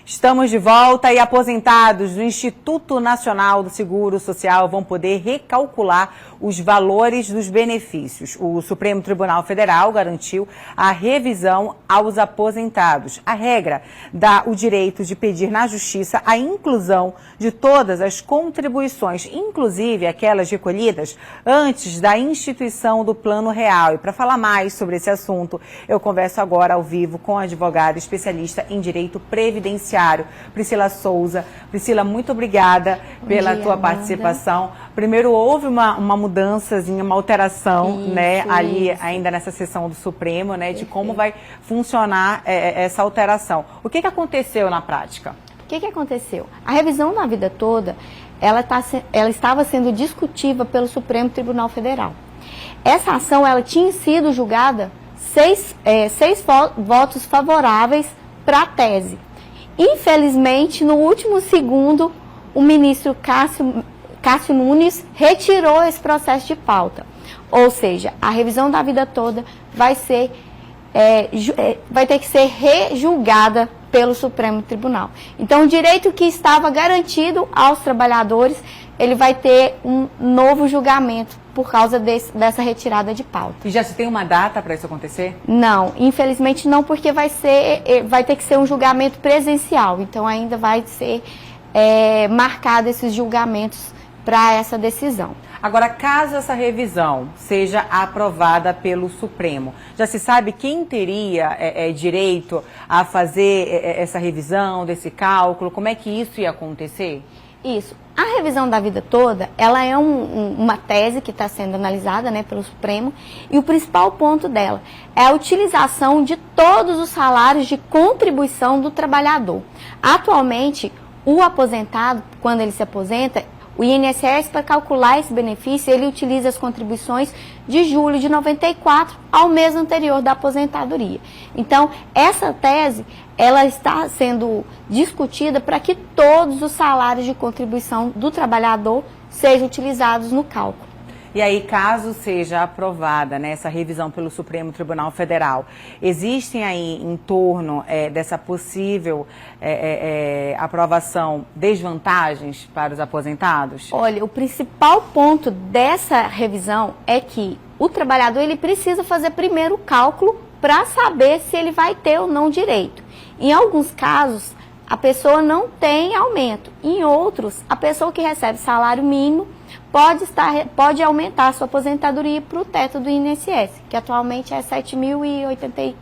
Estamos de volta e aposentados do Instituto Nacional do Seguro Social vão poder recalcular os valores dos benefícios. O Supremo Tribunal Federal garantiu a revisão aos aposentados. A regra dá o direito de pedir na Justiça a inclusão de todas as contribuições, inclusive aquelas recolhidas antes da instituição do Plano Real. E para falar mais sobre esse assunto, eu converso agora ao vivo com a advogada especialista em direito previdenciário, Priscila Souza. Priscila, muito obrigada pela tua participação. Primeiro, houve uma mudançazinha, uma alteração, ali ainda nessa sessão do Supremo, de como vai funcionar essa alteração. O que aconteceu na prática? O que aconteceu? A revisão na vida toda, ela estava sendo discutida pelo Supremo Tribunal Federal. Essa ação, ela tinha sido julgada seis votos favoráveis para a tese. Infelizmente, no último segundo, o ministro Cássio Nunes retirou esse processo de pauta. Ou seja, a revisão da vida toda vai ter que ser rejulgada pelo Supremo Tribunal. Então, o direito que estava garantido aos trabalhadores, ele vai ter um novo julgamento por causa dessa retirada de pauta. E já se tem uma data para isso acontecer? Não, infelizmente não, porque vai ter que ser um julgamento presencial. Então, ainda vai ser marcado esses julgamentos para essa decisão. Agora, caso essa revisão seja aprovada pelo Supremo, já se sabe quem teria direito a fazer essa revisão desse cálculo? Como é que isso ia acontecer? Isso. A revisão da vida toda, ela é uma tese que está sendo analisada pelo Supremo, e o principal ponto dela é a utilização de todos os salários de contribuição do trabalhador. Atualmente, o aposentado, quando ele se aposenta, o INSS, para calcular esse benefício, ele utiliza as contribuições de julho de 94 ao mês anterior da aposentadoria. Então, essa tese, ela está sendo discutida para que todos os salários de contribuição do trabalhador sejam utilizados no cálculo. E aí, caso seja aprovada essa revisão pelo Supremo Tribunal Federal, existem aí em torno dessa possível aprovação desvantagens para os aposentados? Olha, o principal ponto dessa revisão é que o trabalhador ele precisa fazer primeiro o cálculo para saber se ele vai ter ou não direito. Em alguns casos, a pessoa não tem aumento. Em outros, a pessoa que recebe salário mínimo pode aumentar a sua aposentadoria para o teto do INSS, que atualmente é R$ 7.084.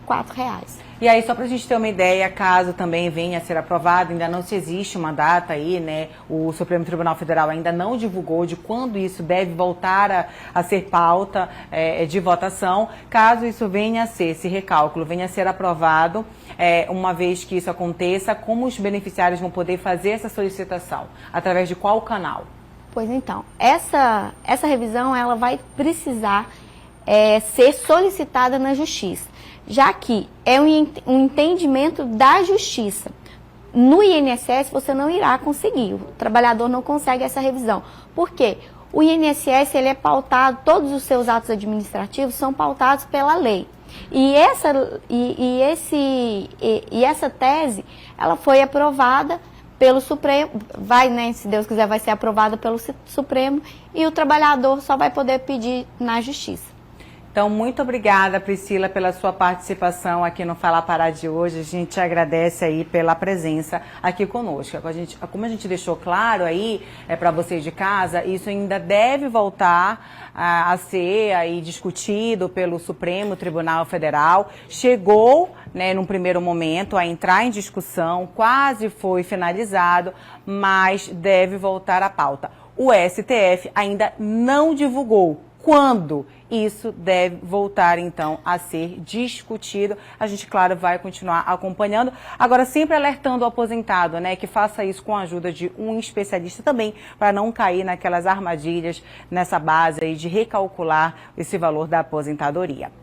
E aí, só para a gente ter uma ideia, caso também venha a ser aprovado, ainda não se existe uma data aí, o Supremo Tribunal Federal ainda não divulgou de quando isso deve voltar a ser pauta de votação. Caso isso venha a ser, esse recálculo venha a ser aprovado, uma vez que isso aconteça, como os beneficiários vão poder fazer essa solicitação? Através de qual canal? Pois então, essa revisão ela vai precisar ser solicitada na Justiça, já que é um entendimento da Justiça. No INSS você não irá conseguir, o trabalhador não consegue essa revisão. Por quê? O INSS ele é pautado, todos os seus atos administrativos são pautados pela lei. E essa tese ela foi aprovada pelo Supremo, se Deus quiser, vai ser aprovada pelo Supremo, e o trabalhador só vai poder pedir na Justiça. Então, muito obrigada, Priscila, pela sua participação aqui no Fala Pará de hoje. A gente agradece aí pela presença aqui conosco. Como a gente deixou claro aí, para vocês de casa, isso ainda deve voltar a ser aí discutido pelo Supremo Tribunal Federal. Chegou, num primeiro momento, a entrar em discussão, quase foi finalizado, mas deve voltar à pauta. O STF ainda não divulgou quando isso deve voltar, então, a ser discutido. A gente, claro, vai continuar acompanhando. Agora, sempre alertando o aposentado, que faça isso com a ajuda de um especialista também, para não cair naquelas armadilhas, nessa base aí de recalcular esse valor da aposentadoria.